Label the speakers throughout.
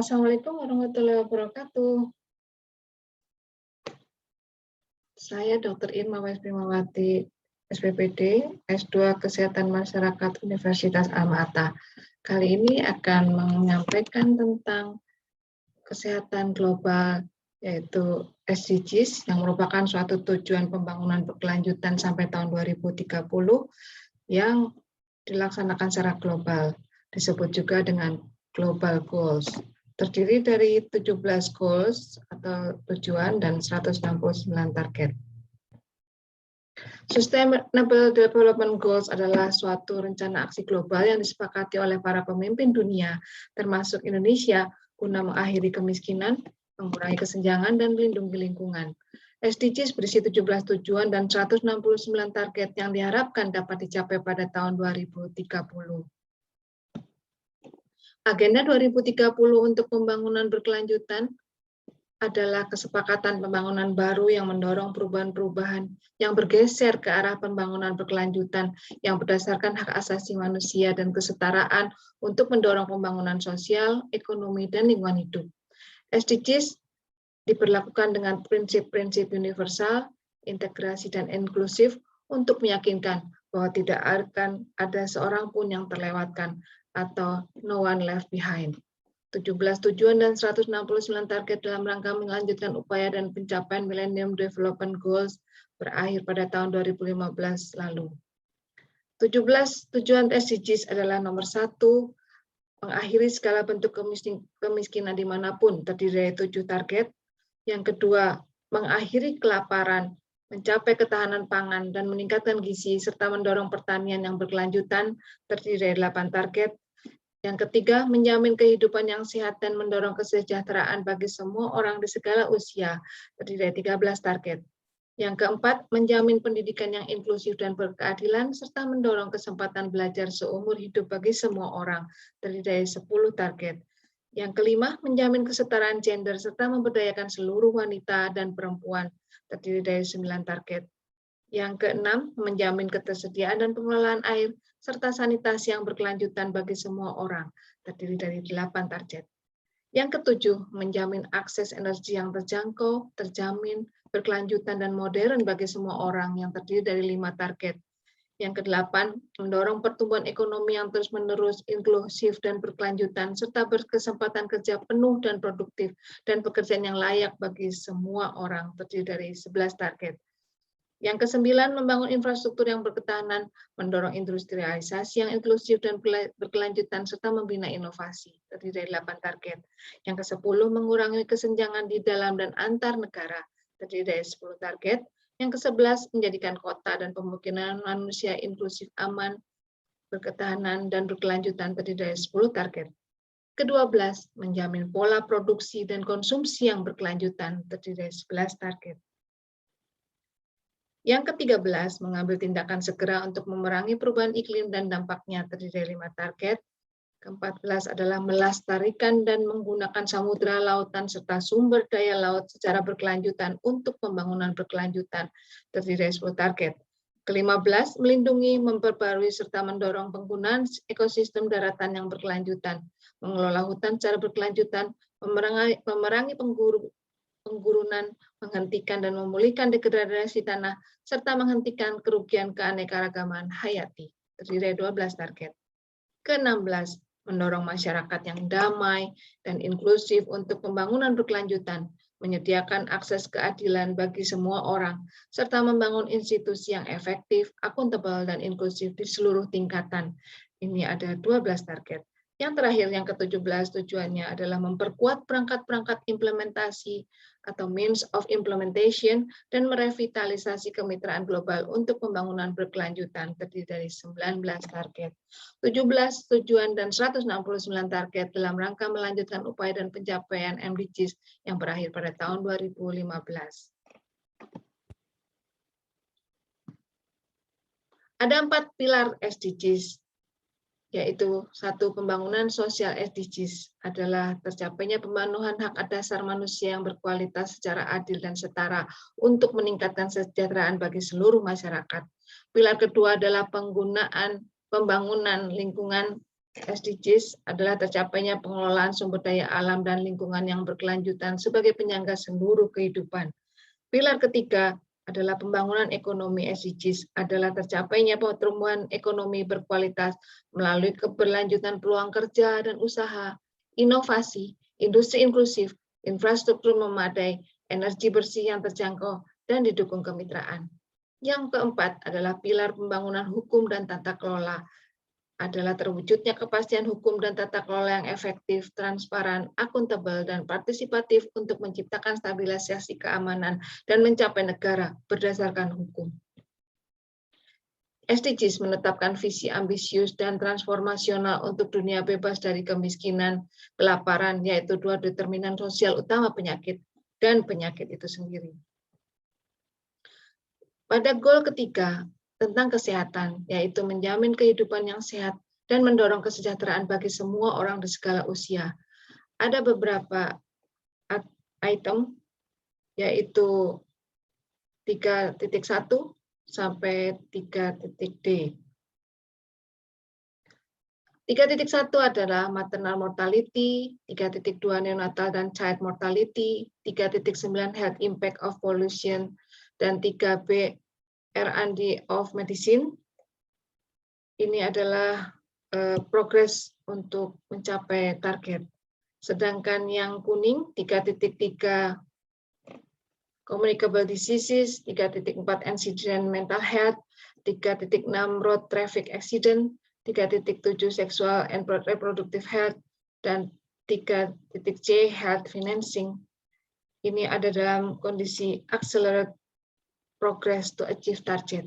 Speaker 1: Assalamualaikum warahmatullahi wabarakatuh. Saya Dr. Irma Wesbimawati, SPPD, S2 Kesehatan Masyarakat Universitas Alma-Ata. Kali ini akan menyampaikan tentang kesehatan global, yaitu SDGs, yang merupakan suatu tujuan pembangunan berkelanjutan sampai tahun 2030 yang dilaksanakan secara global, disebut juga dengan Global Goals. Terdiri dari 17 goals atau tujuan dan 169 target. Sustainable Development Goals adalah suatu rencana aksi global yang disepakati oleh para pemimpin dunia, termasuk Indonesia, guna mengakhiri kemiskinan, mengurangi kesenjangan, dan melindungi lingkungan. SDGs berisi 17 tujuan dan 169 target yang diharapkan dapat dicapai pada tahun 2030. Agenda 2030 untuk pembangunan berkelanjutan adalah kesepakatan pembangunan baru yang mendorong perubahan-perubahan yang bergeser ke arah pembangunan berkelanjutan yang berdasarkan hak asasi manusia dan kesetaraan untuk mendorong pembangunan sosial, ekonomi, dan lingkungan hidup. SDGs diberlakukan dengan prinsip-prinsip universal, integrasi, dan inklusif untuk meyakinkan bahwa tidak akan ada seorang pun yang terlewatkan atau no one left behind. 17 tujuan dan 169 target dalam rangka melanjutkan upaya dan pencapaian Millennium Development Goals berakhir pada tahun 2015 lalu. 17 tujuan SDGs adalah nomor 1, mengakhiri segala bentuk kemiskinan dimanapun, terdiri dari 7 target. Yang kedua, mengakhiri kelaparan, mencapai ketahanan pangan, dan meningkatkan gizi, serta mendorong pertanian yang berkelanjutan, terdiri dari 8 target. Yang ketiga, menjamin kehidupan yang sehat dan mendorong kesejahteraan bagi semua orang di segala usia, terdiri dari 13 target. Yang keempat, menjamin pendidikan yang inklusif dan berkeadilan, serta mendorong kesempatan belajar seumur hidup bagi semua orang, terdiri dari 10 target. Yang kelima, menjamin kesetaraan gender, serta memberdayakan seluruh wanita dan perempuan, terdiri dari 9 target. Yang keenam, menjamin ketersediaan dan pengelolaan air, serta sanitasi yang berkelanjutan bagi semua orang, terdiri dari 8 target. Yang ketujuh, menjamin akses energi yang terjangkau, terjamin, berkelanjutan, dan modern bagi semua orang, yang terdiri dari 5 target. Yang kedelapan, mendorong pertumbuhan ekonomi yang terus-menerus, inklusif, dan berkelanjutan, serta berkesempatan kerja penuh dan produktif, dan pekerjaan yang layak bagi semua orang, terdiri dari 11 target. Yang kesembilan, membangun infrastruktur yang berketahanan, mendorong industrialisasi yang inklusif dan berkelanjutan, serta membina inovasi, terdiri dari 8 target. Yang ke-10, mengurangi kesenjangan di dalam dan antar negara, terdiri dari 10 target. Yang ke-11, menjadikan kota dan pemukiman manusia inklusif, aman, berketahanan, dan berkelanjutan, terdiri dari 10 target. Ke-12, menjamin pola produksi dan konsumsi yang berkelanjutan, terdiri dari 11 target. Yang ke-13, mengambil tindakan segera untuk memerangi perubahan iklim dan dampaknya, terdiri dari 5 target. Ke-14 adalah melestarikan dan menggunakan samudera, lautan, serta sumber daya laut secara berkelanjutan untuk pembangunan berkelanjutan, terdiri dari 10 target. Ke-15, melindungi, memperbarui, serta mendorong penggunaan ekosistem daratan yang berkelanjutan, mengelola hutan secara berkelanjutan, memerangi penggurunan, menghentikan dan memulihkan degradasi tanah, serta menghentikan kerugian keanekaragaman hayati, terdiri dari 12 target. Ke-16, mendorong masyarakat yang damai dan inklusif untuk pembangunan berkelanjutan, menyediakan akses keadilan bagi semua orang, serta membangun institusi yang efektif, akuntabel, dan inklusif di seluruh tingkatan. Ini ada 12 target. Yang terakhir, yang ke-17 tujuannya adalah memperkuat perangkat-perangkat implementasi atau means of implementation dan merevitalisasi kemitraan global untuk pembangunan berkelanjutan, terdiri dari 19 target. 17 tujuan dan 169 target dalam rangka melanjutkan upaya dan pencapaian MDGs yang berakhir pada tahun 2015. Ada 4 pilar SDGs, yaitu 1, pembangunan sosial SDGs adalah tercapainya pemenuhan hak dasar manusia yang berkualitas secara adil dan setara untuk meningkatkan kesejahteraan bagi seluruh masyarakat. Pilar kedua adalah pembangunan lingkungan SDGs adalah tercapainya pengelolaan sumber daya alam dan lingkungan yang berkelanjutan sebagai penyangga seluruh kehidupan. Pilar ketiga adalah pembangunan ekonomi. SDGs adalah tercapainya pertumbuhan ekonomi berkualitas melalui keberlanjutan peluang kerja dan usaha, inovasi, industri inklusif, infrastruktur memadai, energi bersih yang terjangkau, dan didukung kemitraan. Yang keempat adalah pilar pembangunan hukum dan tata kelola, adalah terwujudnya kepastian hukum dan tata kelola yang efektif, transparan, akuntabel, dan partisipatif untuk menciptakan stabilisasi keamanan dan mencapai negara berdasarkan hukum. SDGs menetapkan visi ambisius dan transformasional untuk dunia bebas dari kemiskinan, kelaparan, yaitu dua determinan sosial utama penyakit dan penyakit itu sendiri. Pada goal ketiga, tentang kesehatan, yaitu menjamin kehidupan yang sehat dan mendorong kesejahteraan bagi semua orang di segala usia. Ada beberapa item, yaitu 3.1 sampai 3.D. 3.1 adalah maternal mortality, 3.2 neonatal dan child mortality, 3.9 health impact of pollution, dan 3B R&D of medicine. Ini adalah progres untuk mencapai target. Sedangkan yang kuning 3.3 communicable diseases, 3.4 incident mental health, 3.6 road traffic accident, 3.7 sexual and reproductive health, dan 3.C health financing. Ini ada dalam kondisi accelerate progress to achieve target.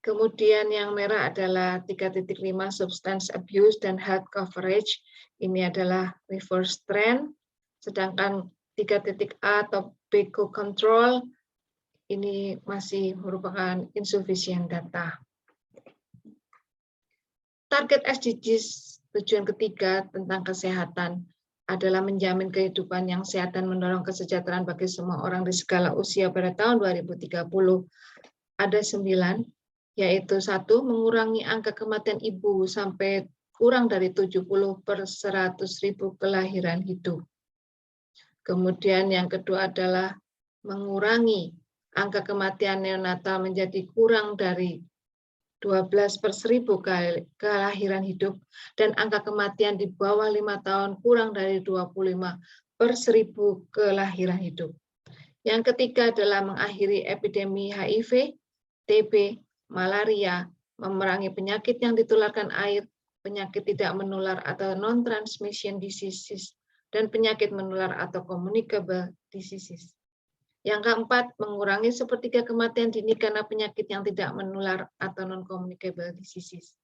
Speaker 1: Kemudian yang merah adalah 3.5 substance abuse dan health coverage. Ini adalah reverse trend. Sedangkan 3.A tobacco control ini masih merupakan insufficient data. Target SDGs tujuan ketiga tentang kesehatan adalah menjamin kehidupan yang sehat dan mendorong kesejahteraan bagi semua orang di segala usia pada tahun 2030. Ada 9, yaitu 1, mengurangi angka kematian ibu sampai kurang dari 70 per 100.000 kelahiran hidup. Kemudian yang kedua adalah mengurangi angka kematian neonatal menjadi kurang dari 12 per 1.000 kelahiran hidup, dan angka kematian di bawah 5 tahun kurang dari 25 per 1.000 kelahiran hidup. Yang ketiga adalah mengakhiri epidemi HIV, TB, malaria, memerangi penyakit yang ditularkan air, penyakit tidak menular atau non-transmission diseases, dan penyakit menular atau communicable diseases. Yang keempat, mengurangi sepertiga kematian dini karena penyakit yang tidak menular atau non-communicable diseases.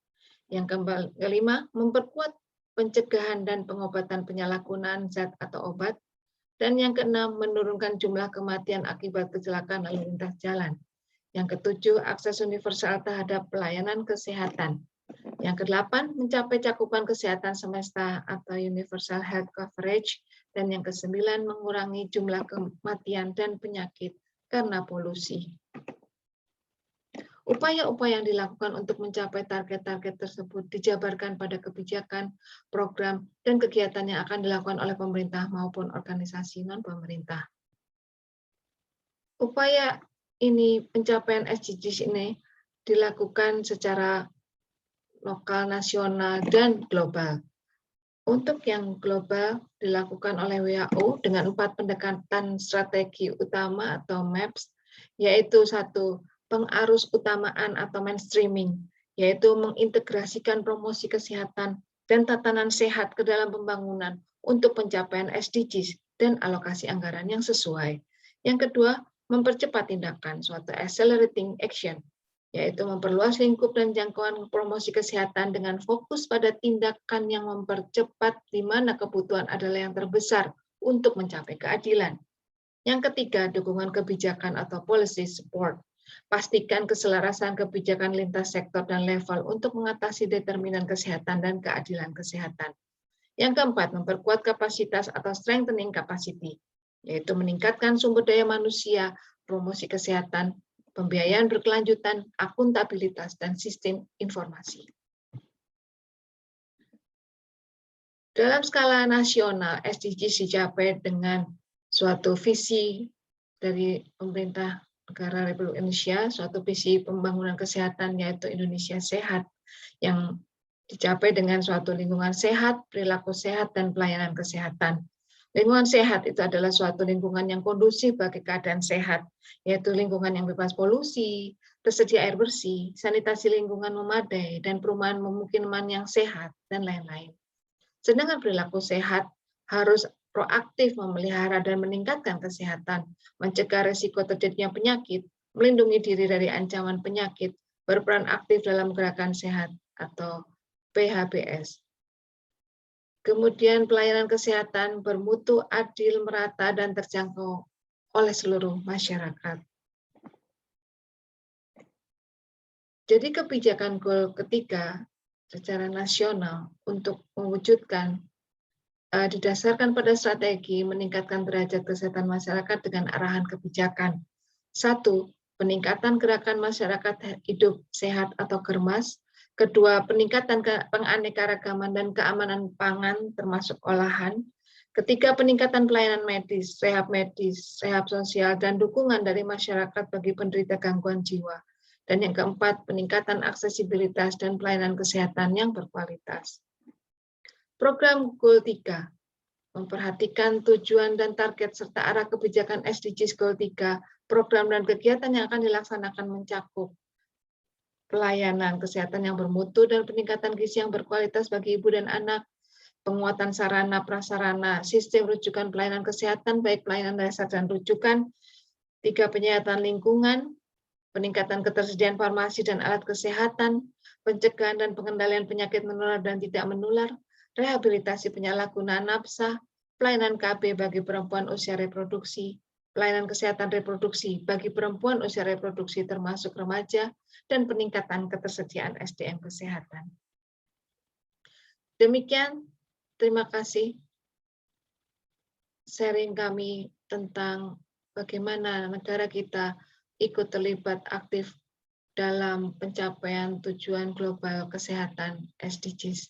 Speaker 1: Yang kelima, memperkuat pencegahan dan pengobatan penyalahgunaan zat atau obat. Dan yang keenam, menurunkan jumlah kematian akibat kecelakaan lalu lintas jalan. Yang ketujuh, akses universal terhadap pelayanan kesehatan. Yang kedelapan, mencapai cakupan kesehatan semesta atau universal health coverage. Dan yang kesembilan, mengurangi jumlah kematian dan penyakit karena polusi. Upaya-upaya yang dilakukan untuk mencapai target-target tersebut dijabarkan pada kebijakan, program, dan kegiatan yang akan dilakukan oleh pemerintah maupun organisasi non-pemerintah. Upaya ini, pencapaian SDGs ini dilakukan secara lokal, nasional, dan global. Untuk yang global dilakukan oleh WHO dengan 4 pendekatan strategi utama atau MAPS, yaitu 1, pengarus utamaan atau mainstreaming, yaitu mengintegrasikan promosi kesehatan dan tatanan sehat ke dalam pembangunan untuk pencapaian SDGs dan alokasi anggaran yang sesuai. Yang kedua, mempercepat tindakan, suatu accelerating action, yaitu memperluas lingkup dan jangkauan promosi kesehatan dengan fokus pada tindakan yang mempercepat di mana kebutuhan adalah yang terbesar untuk mencapai keadilan. Yang ketiga, dukungan kebijakan atau policy support. Pastikan keselarasan kebijakan lintas sektor dan level untuk mengatasi determinan kesehatan dan keadilan kesehatan. Yang keempat, memperkuat kapasitas atau strengthening capacity, yaitu meningkatkan sumber daya manusia, promosi kesehatan, pembiayaan berkelanjutan, akuntabilitas, dan sistem informasi. Dalam skala nasional, SDGs dicapai dengan suatu visi dari pemerintah negara Republik Indonesia, suatu visi pembangunan kesehatan yaitu Indonesia Sehat, yang dicapai dengan suatu lingkungan sehat, perilaku sehat, dan pelayanan kesehatan. Lingkungan sehat itu adalah suatu lingkungan yang kondusif bagi keadaan sehat, yaitu lingkungan yang bebas polusi, tersedia air bersih, sanitasi lingkungan memadai, dan perumahan pemukiman yang sehat, dan lain-lain. Sedangkan perilaku sehat harus proaktif memelihara dan meningkatkan kesehatan, mencegah risiko terjadinya penyakit, melindungi diri dari ancaman penyakit, berperan aktif dalam gerakan sehat atau PHBS. Kemudian pelayanan kesehatan bermutu, adil, merata, dan terjangkau oleh seluruh masyarakat. Jadi kebijakan goal ketiga secara nasional untuk mewujudkan didasarkan pada strategi meningkatkan derajat kesehatan masyarakat dengan arahan kebijakan. 1. Peningkatan gerakan masyarakat hidup sehat atau GERMAS. 2. Peningkatan penganekaragaman dan keamanan pangan termasuk olahan. 3. Peningkatan pelayanan medis, rehab sosial, dan dukungan dari masyarakat bagi penderita gangguan jiwa. Dan yang keempat, peningkatan aksesibilitas dan pelayanan kesehatan yang berkualitas. Program Goal 3 memperhatikan tujuan dan target serta arah kebijakan SDGs Goal 3, program dan kegiatan yang akan dilaksanakan mencakup pelayanan kesehatan yang bermutu dan peningkatan gizi yang berkualitas bagi ibu dan anak, penguatan sarana prasarana, sistem rujukan pelayanan kesehatan baik pelayanan dasar dan rujukan, 3. Penyihatan lingkungan, peningkatan ketersediaan farmasi dan alat kesehatan, pencegahan dan pengendalian penyakit menular dan tidak menular, rehabilitasi penyalahgunaan nafsa, pelayanan KB bagi perempuan usia reproduksi, pelayanan kesehatan reproduksi bagi perempuan usia reproduksi termasuk remaja, dan peningkatan ketersediaan SDM kesehatan. Demikian, terima kasih sharing kami tentang bagaimana negara kita ikut terlibat aktif dalam pencapaian tujuan global kesehatan SDGs.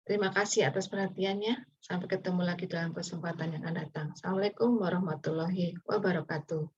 Speaker 1: Terima kasih atas perhatiannya. Sampai ketemu lagi dalam kesempatan yang akan datang. Assalamualaikum warahmatullahi wabarakatuh.